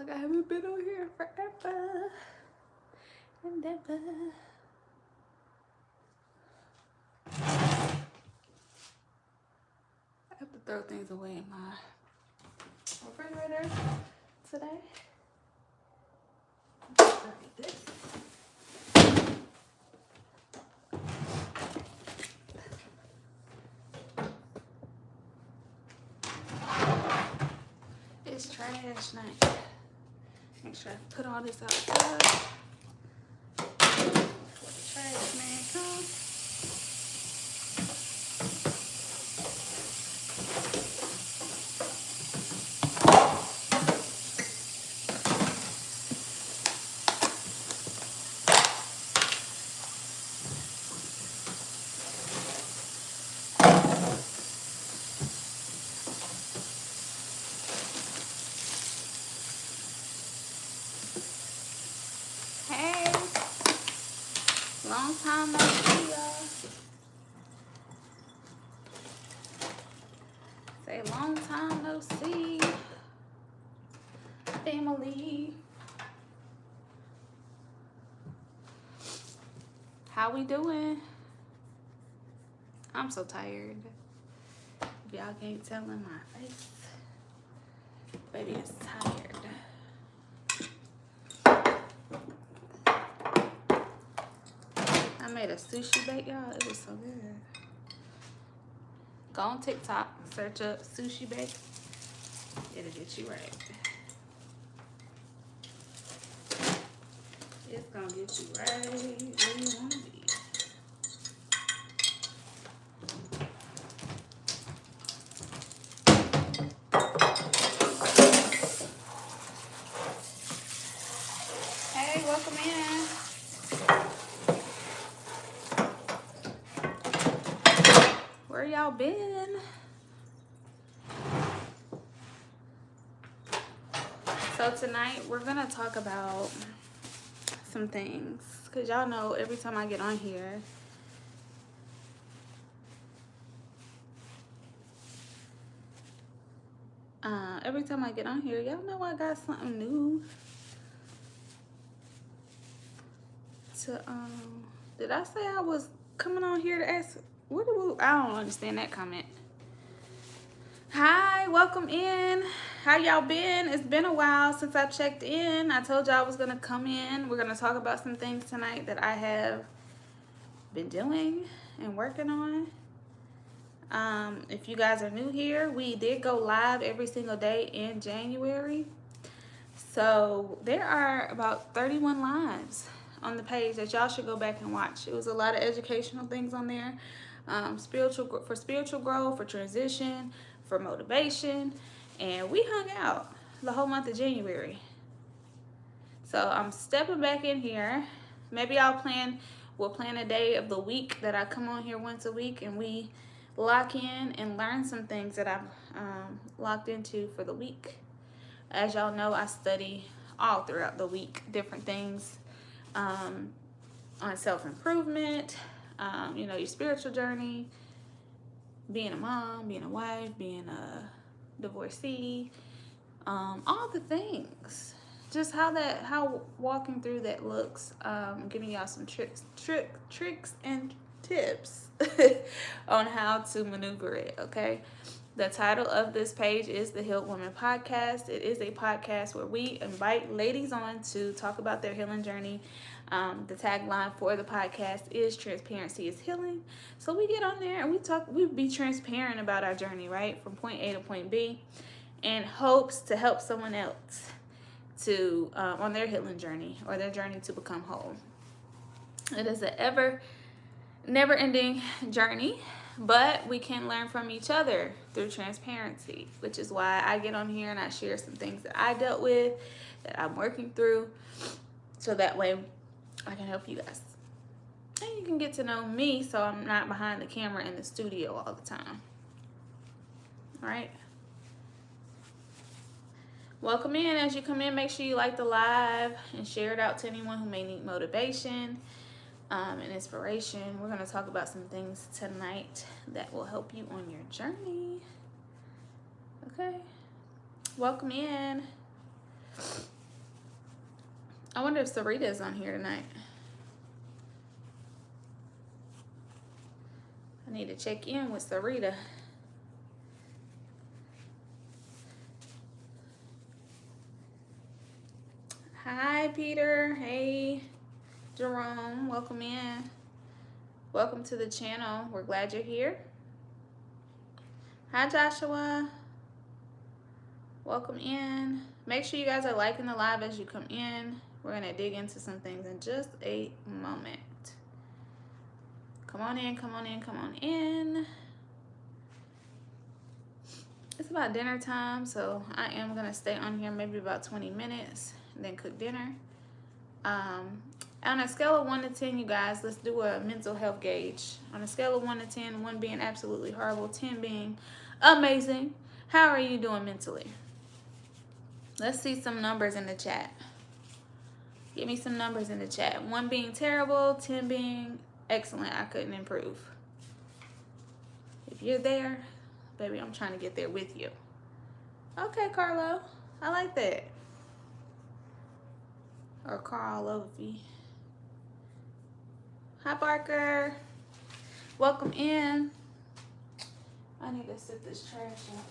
like I haven't been on here forever and ever. I have to throw things away in my refrigerator today. This. It's trash night. Make sure I put all this outside before the trash man comes. Hey, long time no see y'all. Say long time no see, family. How we doing? I'm so tired. If y'all can't tell in my face, baby is tired. I made a sushi bake, y'all. It was so good. Go on TikTok, search up sushi bake. It'll get you right. It's gonna get you right where you wanna be. Hey, welcome in. Where y'all been? So tonight we're gonna talk about some things, because y'all know every time I get on here, y'all know I got something new to did I say I was coming on here to ask I don't understand that comment. Hi, welcome in. How y'all been? It's been a while since I checked in. I told y'all I was gonna come in. We're gonna talk about some things tonight that I have been doing and working on. If you guys are new here, we did go live every single day in January. So there are about 31 lives on the page that y'all should go back and watch. It was a lot of educational things on there. Spiritual growth, for transition, for motivation, and we hung out the whole month of January. So I'm stepping back in here. Maybe we'll plan a day of the week that I come on here once a week and we lock in and learn some things that I've locked into for the week. As y'all know, I study all throughout the week different things on self-improvement, your spiritual journey, being a mom, being a wife, being a divorcee, all the things. Just how walking through that looks, giving y'all some tricks and tips on how to maneuver it, okay? The title of this page is the Healed Woman Podcast. It is a podcast where we invite ladies on to talk about their healing journey. The tagline for the podcast is transparency is healing. So we get on there and we be transparent about our journey, right? From point A to point B, in hopes to help someone else to on their healing journey or their journey to become whole. It is an never-ending journey, but we can learn from each other through transparency, which is why I get on here and I share some things that I dealt with, that I'm working through, so that way I can help you guys. And you can get to know me so I'm not behind the camera in the studio all the time. All right? Welcome in. As you come in, make sure you like the live and share it out to anyone who may need motivation and inspiration. We're going to talk about some things tonight that will help you on your journey. Okay? Welcome in. I wonder if Sarita's on here tonight. I need to check in with Sarita. Hi, Peter. Hey, Jerome. Welcome in. Welcome to the channel. We're glad you're here. Hi, Joshua. Welcome in. Make sure you guys are liking the live as you come in. We're going to dig into some things in just a moment. Come on in, come on in, come on in. It's about dinner time, so I am going to stay on here maybe about 20 minutes and then cook dinner. On a scale of 1 to 10, you guys, let's do a mental health gauge. On a scale of 1 to 10, 1 being absolutely horrible, 10 being amazing, how are you doing mentally? Let's see some numbers in the chat. Give me some numbers in the chat. 1 being terrible, 10 being excellent. I couldn't improve. If you're there, baby, I'm trying to get there with you. Okay, Carlo. I like that. Or Carl Lovey. Hi, Barker. Welcome in. I need to sit this trash out,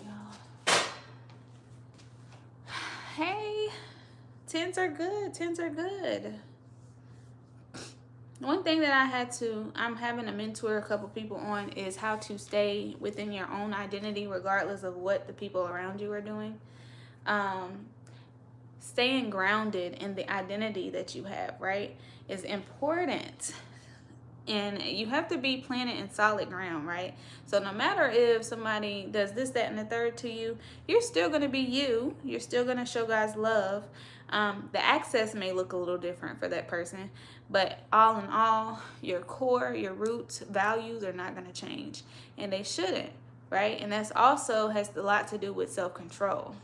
y'all. Hey. 10s are good. 10s are good. One thing that I'm having to mentor a couple people on is how to stay within your own identity regardless of what the people around you are doing. Staying grounded in the identity that you have, right, is important. And you have to be planted in solid ground, right? So no matter if somebody does this, that, and the third to you, you're still going to be you. You're still going to show God's love. The access may look a little different for that person, but all in all, your core, your roots, values are not going to change, and they shouldn't, right? And that's also has a lot to do with self-control.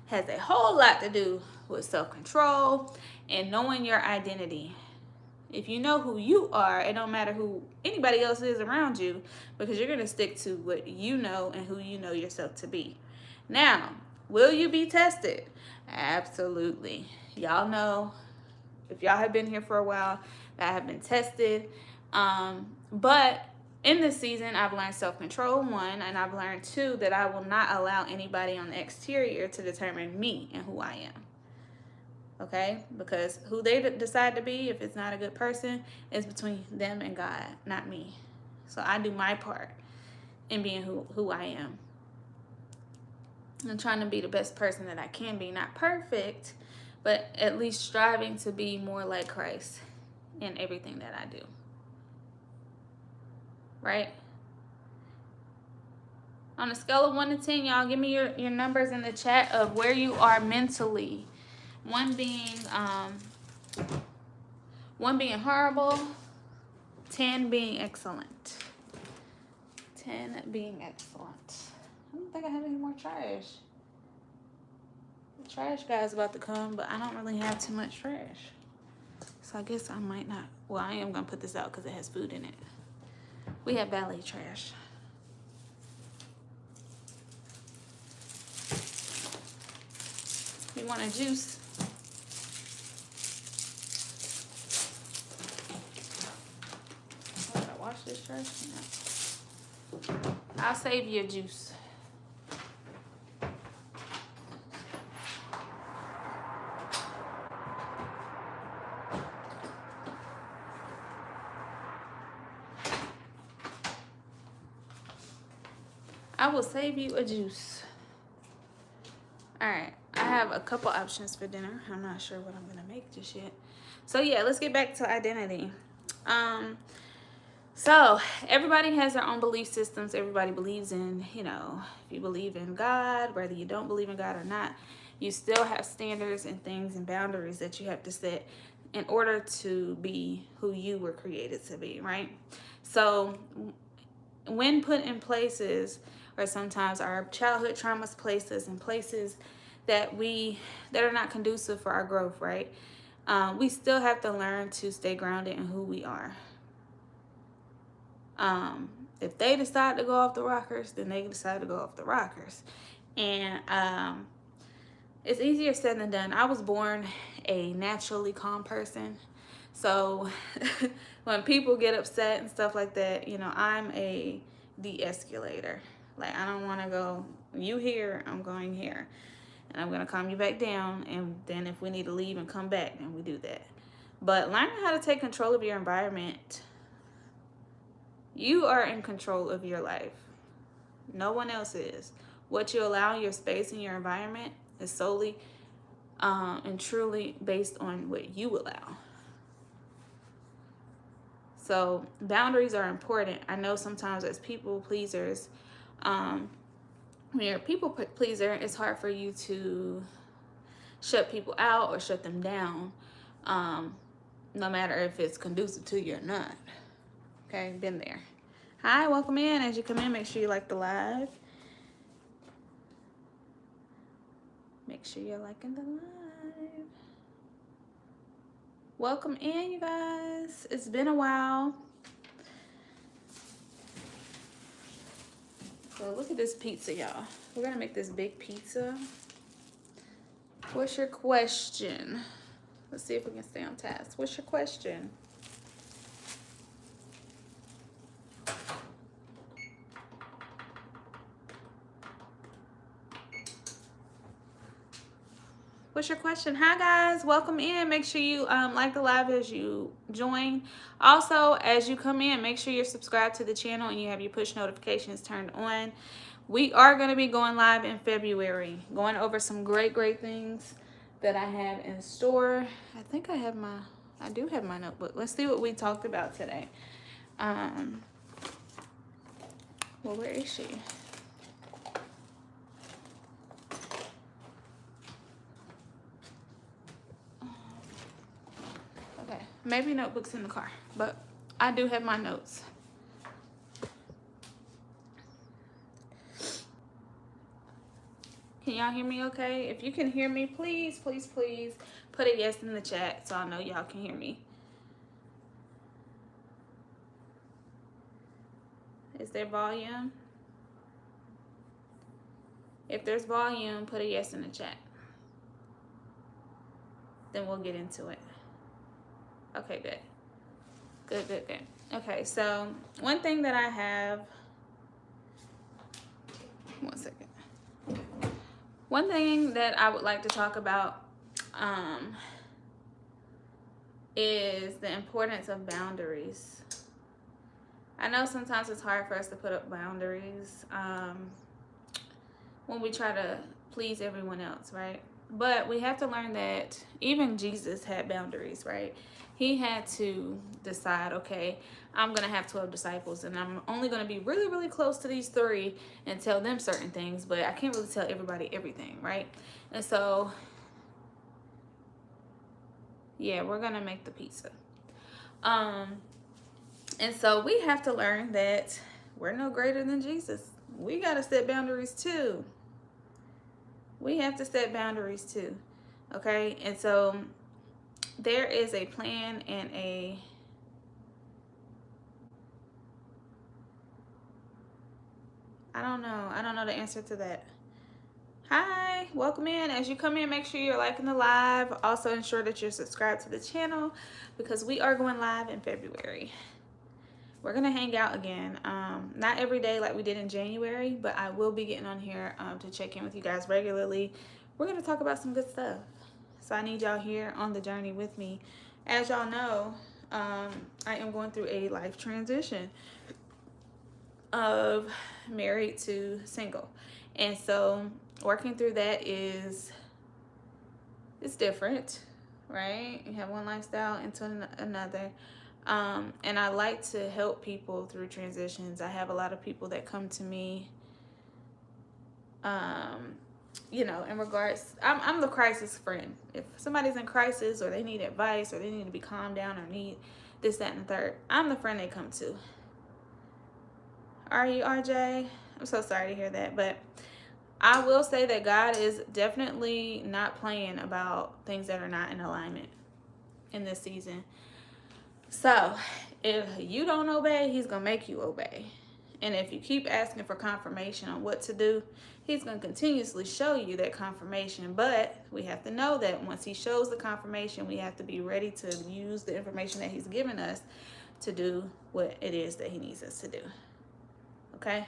Has a whole lot to do with self-control and knowing your identity. If you know who you are, it don't matter who anybody else is around you, because you're going to stick to what you know and who you know yourself to be. Now, will you be tested? Absolutely. Y'all know, if y'all have been here for a while, that I have been tested. But in this season, I've learned self-control, 1, and I've learned 2, that I will not allow anybody on the exterior to determine me and who I am. Okay? Because who they decide to be, if it's not a good person, is between them and God, not me. So I do my part in being who I am. I'm trying to be the best person that I can be. Not perfect, but at least striving to be more like Christ in everything that I do. Right? On a scale of 1 to 10, y'all, give me your numbers in the chat of where you are mentally. 1 being horrible, 10 being excellent. 10 being excellent. I don't think I have any more trash. The trash guy's about to come, but I don't really have too much trash. So I guess I might not. Well, I am going to put this out because it has food in it. We have ballet trash. You want a juice? Oh, did I wash this trash? No. I'll save you a juice. I will save you a juice. All right. I have a couple options for dinner. I'm not sure what I'm going to make just yet. So, yeah, let's get back to identity. So everybody has their own belief systems. Everybody believes in, if you believe in God, whether you don't believe in God or not, you still have standards and things and boundaries that you have to set in order to be who you were created to be, right? So when put in places, or sometimes our childhood traumas place us in places that are not conducive for our growth, right? We still have to learn to stay grounded in who we are. If they decide to go off the rockers, then they decide to go off the rockers. And it's easier said than done. I was born a naturally calm person. So when people get upset and stuff like that, you know, I'm a de-escalator. Like, I don't want to go, you here, I'm going here. And I'm going to calm you back down. And then if we need to leave and come back, then we do that. But learning how to take control of your environment. You are in control of your life. No one else is. What you allow in your space and your environment is solely and truly based on what you allow. So boundaries are important. I know sometimes as people pleasers, when you're a people pleaser, it's hard for you to shut people out or shut them down, no matter if it's conducive to you or not. Okay, been there. Hi, welcome in. As you come in, make sure you like the live. Make sure you're liking the live. Welcome in, you guys. It's been a while. So look at this pizza, y'all. We're gonna make this big pizza. What's your question? Let's see if we can stay on task. What's your question? What's your question? Hi guys, welcome in. Make sure you like the live as you join. Also, as you come in, make sure you're subscribed to the channel and you have your push notifications turned on. We are going to be going live in February, going over some great things that I have in store. I think I do have my notebook. Let's see what we talked about today. Well, where is she? Maybe notebooks in the car, but I do have my notes. Can y'all hear me okay? If you can hear me, please put a yes in the chat so I know y'all can hear me. Is there volume? If there's volume, put a yes in the chat. Then we'll get into it. Okay, good. Okay, so one thing that I have, one second. One thing that I would like to talk about is the importance of boundaries. I know sometimes it's hard for us to put up boundaries when we try to please everyone else, right? But we have to learn that even Jesus had boundaries, right? He had to decide, okay, I'm going to have 12 disciples and I'm only going to be really close to these 3 and tell them certain things, but I can't really tell everybody everything, right? And so, yeah, we're going to make the pizza. And so we have to learn that we're no greater than Jesus. We got to set boundaries too. We have to set boundaries too, okay? And so there is a plan and I don't know the answer to that. Hi, welcome in. As you come in, make sure you're liking the live. Also ensure that you're subscribed to the channel because we are going live in February. We're gonna hang out again. Not every day like we did in January, but I will be getting on here to check in with you guys regularly. We're gonna talk about some good stuff. So I need y'all here on the journey with me. As y'all know, I am going through a life transition of married to single. And so working through that it's different, right? You have one lifestyle into another. And I like to help people through transitions. I have a lot of people that come to me, you know, in regards, I'm the crisis friend. If somebody's in crisis or they need advice or they need to be calmed down or need this, that, and the third, I'm the friend they come to. Are you, RJ? I'm so sorry to hear that, but I will say that God is definitely not playing about things that are not in alignment in this season. So if you don't obey, he's gonna make you obey. And if you keep asking for confirmation on what to do, he's going to continuously show you that confirmation. But we have to know that once he shows the confirmation, we have to be ready to use the information that he's given us to do what it is that he needs us to do. Okay?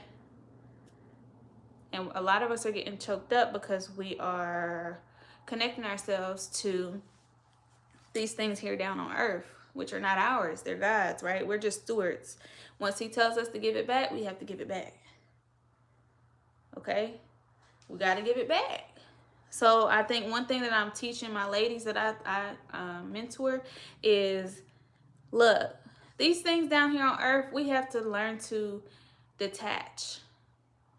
And a lot of us are getting choked up because we are connecting ourselves to these things here down on earth, which are not ours. They're God's, right? We're just stewards. Once he tells us to give it back, we have to give it back. Okay? We got to give it back. So I think one thing that I'm teaching my ladies that I mentor is, look, these things down here on earth, we have to learn to detach.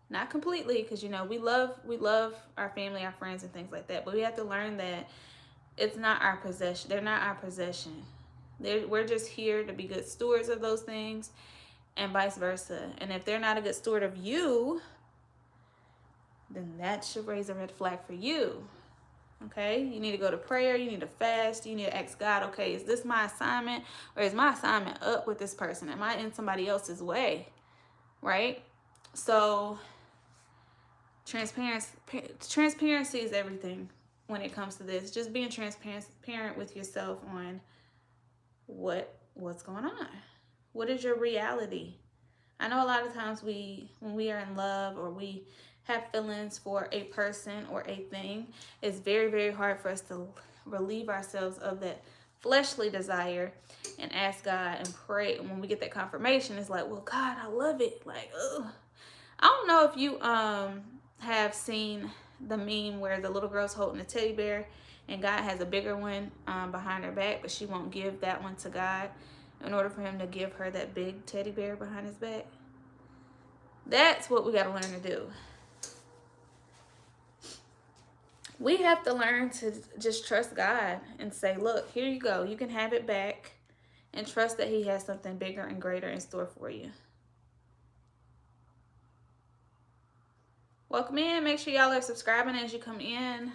Not completely, because, you know, we love our family, our friends, and things like that. But we have to learn that it's not our possession. They're not our possession. We're just here to be good stewards of those things, and vice versa. And if they're not a good steward of you, then that should raise a red flag for you. Okay? You need to go to prayer. You need to fast. You need to ask God, okay, is this my assignment, or is my assignment up with this person? Am I in somebody else's way? Right? So transparency is everything when it comes to this. Just being transparent with yourself on what's going on. What is your reality? I know a lot of times when we are in love, or we have feelings for a person or a thing, it's very, very hard for us to relieve ourselves of that fleshly desire and ask God and pray. And when we get that confirmation, it's like, well, God, I love it. Like, ugh. I don't know if you have seen the meme where the little girl's holding a teddy bear and God has a bigger one behind her back, but she won't give that one to God in order for him to give her that big teddy bear behind his back. That's what we got to learn to do. We have to learn to just trust God and say, look, here you go. You can have it back, and trust that he has something bigger and greater in store for you. Welcome in. Make sure y'all are subscribing as you come in.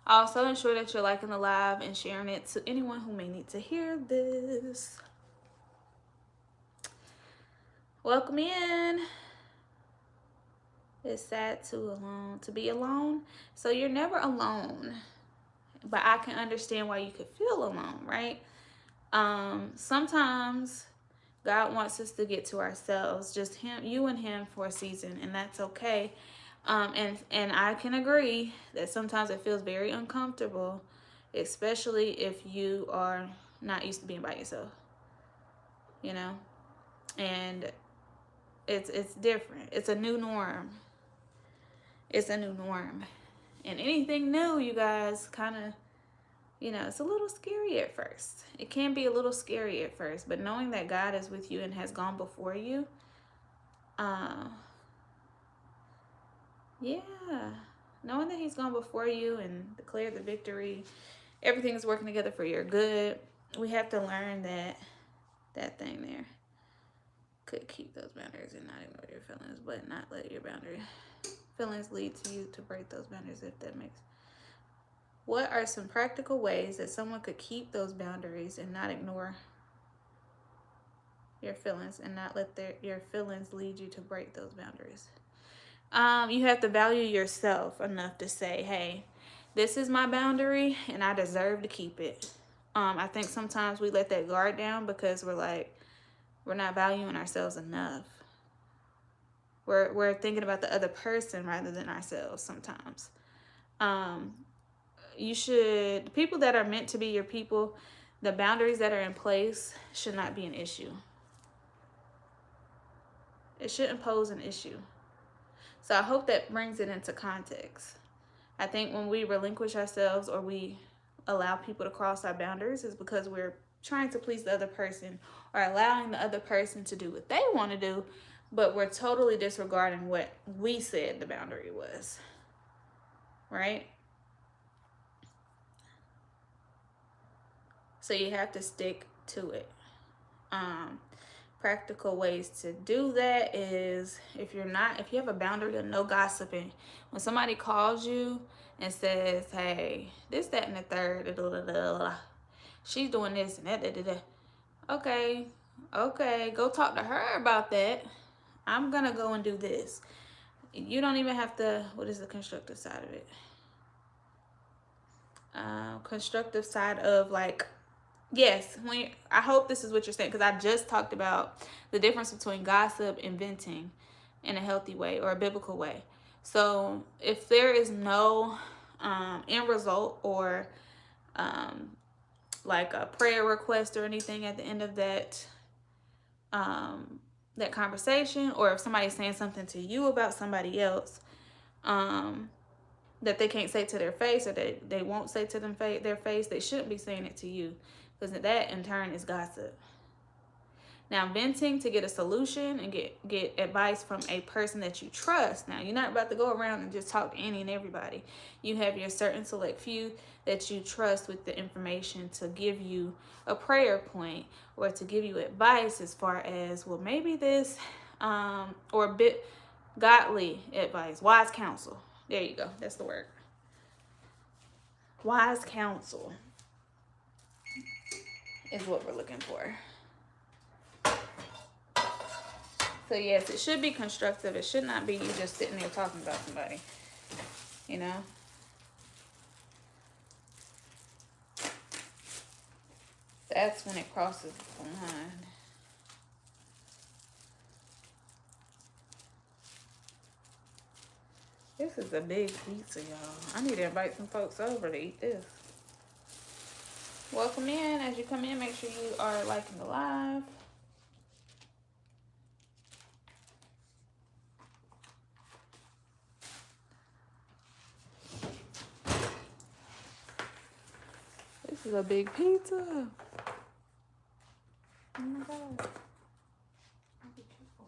Also, ensure that you're liking the live and sharing it to anyone who may need to hear this. Welcome in. It's sad to be alone. So you're never alone. But I can understand why you could feel alone, right? Sometimes God wants us to get to ourselves, just you and him for a season, and that's okay. And I can agree that sometimes it feels very uncomfortable, especially if you are not used to being by yourself, you know? And it's different. It's a new norm. It's a new norm. And anything new, you guys, kind of, you know, it's a little scary at first. It can be a little scary at first, but knowing that God is with you and has gone before you, yeah, knowing that he's gone before you and declared the victory, everything is working together for your good. We have to learn that thing there. Could keep those boundaries and not ignore your feelings, but not let your feelings lead to you to break those boundaries, if that makes. What are some practical ways that someone could keep those boundaries and not ignore your feelings and not let your feelings lead you to break those boundaries? You have to value yourself enough to say, hey, this is my boundary and I deserve to keep it. I think sometimes we let that guard down because we're not valuing ourselves enough. We're thinking about the other person rather than ourselves sometimes. People that are meant to be your people, the boundaries that are in place should not be an issue. It shouldn't pose an issue. So I hope that brings it into context. I think when we relinquish ourselves or we allow people to cross our boundaries is because we're trying to please the other person or allowing the other person to do what they want to do, but we're totally disregarding what we said the boundary was, right? So you have to stick to it. Practical ways to do that is if you have a boundary of no gossiping. When somebody calls you and says, hey, this, that, and the third, she's doing this and that. Okay, go talk to her about that. I'm gonna go and do this. You don't even have to. What is the constructive side of it? Constructive side of like, yes, I hope this is what you're saying, because I just talked about the difference between gossip and venting in a healthy way or a biblical way. So if there is no end result or like a prayer request or anything at the end of that that conversation, or if somebody's saying something to you about somebody else that they can't say to their face, or that they won't say to their face, they shouldn't be saying it to you, because that in turn is gossip. Now, venting to get a solution and get advice from a person that you trust. Now, you're not about to go around and just talk to any and everybody. You have your certain select few that you trust with the information to give you a prayer point or to give you advice as far as, well, maybe this, or a bit godly advice, wise counsel. There you go. That's the word. Wise counsel is what we're looking for. So yes, it should be constructive. It should not be you just sitting there talking about somebody, you know? That's when it crosses the line. This is a big pizza, y'all. I need to invite some folks over to eat this. Welcome in. As you come in, make sure you are liking the live. This is a big pizza. Oh my God. I'll be careful.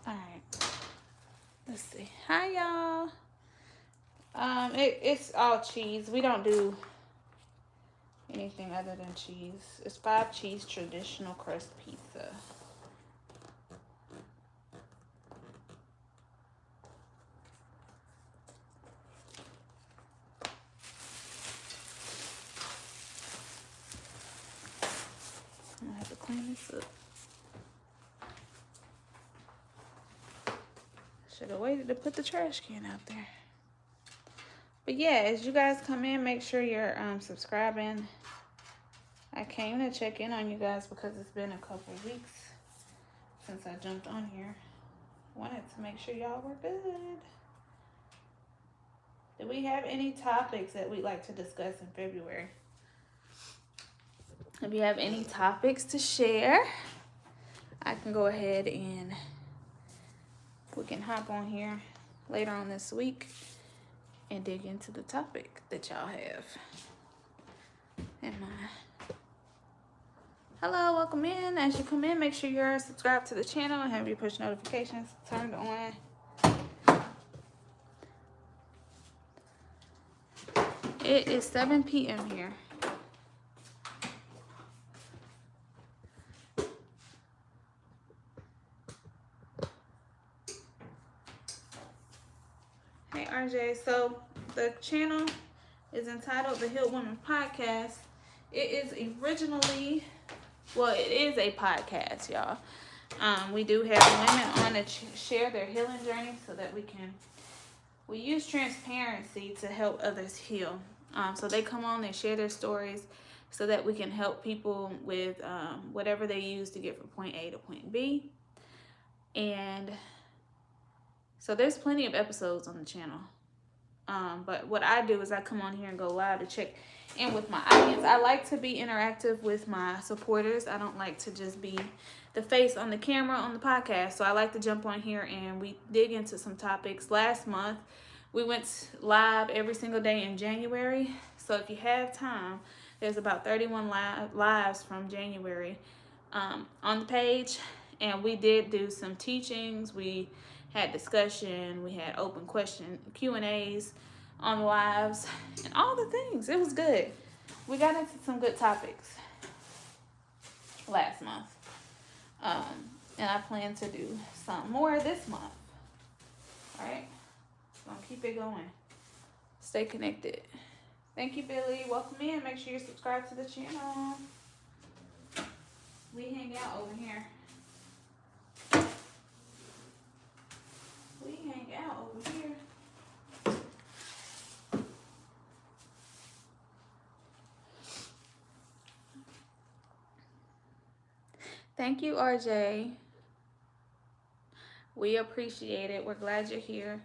All right. Let's see. Hi, y'all. It's all cheese. We don't do anything other than cheese. It's 5 cheese traditional crust pizza. I'm gonna have to clean this up. Should have waited to put the trash can out there. But yeah, as you guys come in, make sure you're subscribing. I came to check in on you guys because it's been a couple weeks since I jumped on here. Wanted to make sure y'all were good. Do we have any topics that we'd like to discuss in February? If you have any topics to share, I can go ahead and we can hop on here later on this week and dig into the topic that y'all have in mind. Hello, welcome in. As you come in, make sure you're subscribed to the channel and have your push notifications turned on. It is 7 p.m. here. Hey RJ, so the channel is entitled The Healed Woman Podcast. It is originally, well, it is a podcast, y'all. We do have women on to share their healing journey so that we use transparency to help others heal. So they come on, they share their stories so that we can help people with whatever they use to get from point A to point B. And so there's plenty of episodes on the channel. But what I do is I come on here and go live to check in with my audience. I like to be interactive with my supporters. I don't like to just be the face on the camera on the podcast. So I like to jump on here and we dig into some topics. Last month, we went live every single day in January. So if you have time, there's about 31 lives from January on the page. And we did do some teachings. We had discussion. We had open question Q&As on the lives and all the things. It was good. We got into some good topics last month. And I plan to do some more this month. All right. So I'm keep it going. stay connected. Thank you, Billy. Welcome in. Make sure you subscribe to the channel. We hang out over here. We hang out over here. Thank you, RJ. We appreciate it. We're glad you're here.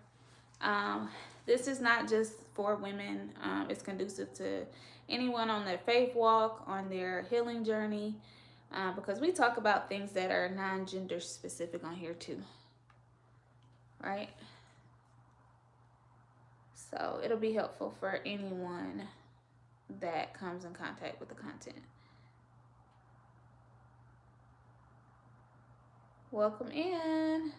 This is not just for women. It's conducive to anyone on their faith walk, on their healing journey, because we talk about things that are non-gender specific on here too, right? So it'll be helpful for anyone that comes in contact with the content. Welcome in.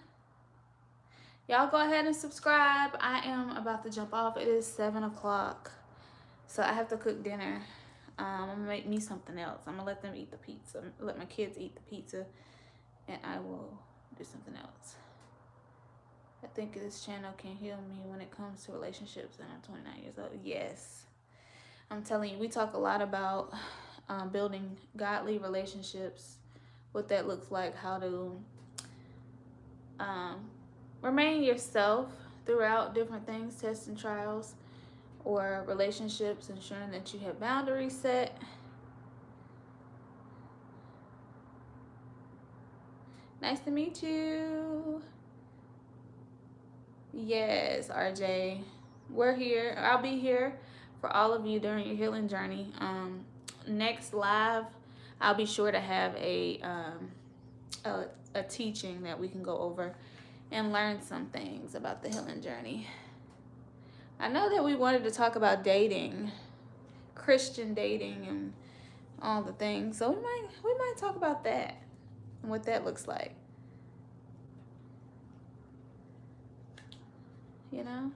Y'all go ahead and subscribe. I am about to jump off. It is 7 o'clock. So I have to cook dinner. I'm going to make me something else. I'm going to let them eat the pizza. Let my kids eat the pizza. And I will do something else. I think this channel can heal me when it comes to relationships. And I'm 29 years old. Yes. I'm telling you, we talk a lot about building godly relationships. What that looks like. How to remain yourself throughout different things, tests and trials, or relationships, ensuring that you have boundaries set. Nice to meet you. Yes, RJ. We're here. I'll be here for all of you during your healing journey. Next live, I'll be sure to have a teaching that we can go over and learn some things about the healing journey. I know that we wanted to talk about dating, Christian dating, and all the things. So we might talk about that and what that looks like. You know,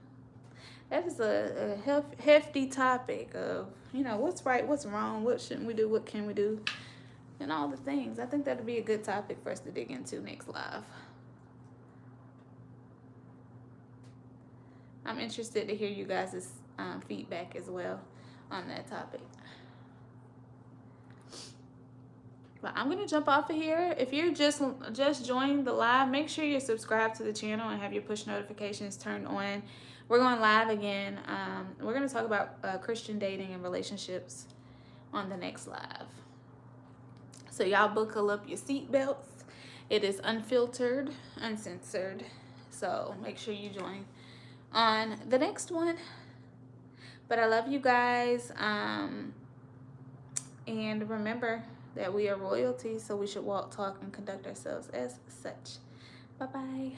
that is a hefty topic of, you know, what's right, what's wrong, what shouldn't we do, what can we do, and all the things. I think that'd be a good topic for us to dig into next live. I'm interested to hear you guys' feedback as well on that topic. But I'm going to jump off of here. If you're just joined the live, make sure you're subscribed to the channel and have your push notifications turned on. We're going live again. We're going to talk about Christian dating and relationships on the next live. So y'all buckle up your seatbelts. It is unfiltered, uncensored. So make sure you join on the next one. But I love you guys. And remember that we are royalty, so we should walk, talk, and conduct ourselves as such. Bye-bye.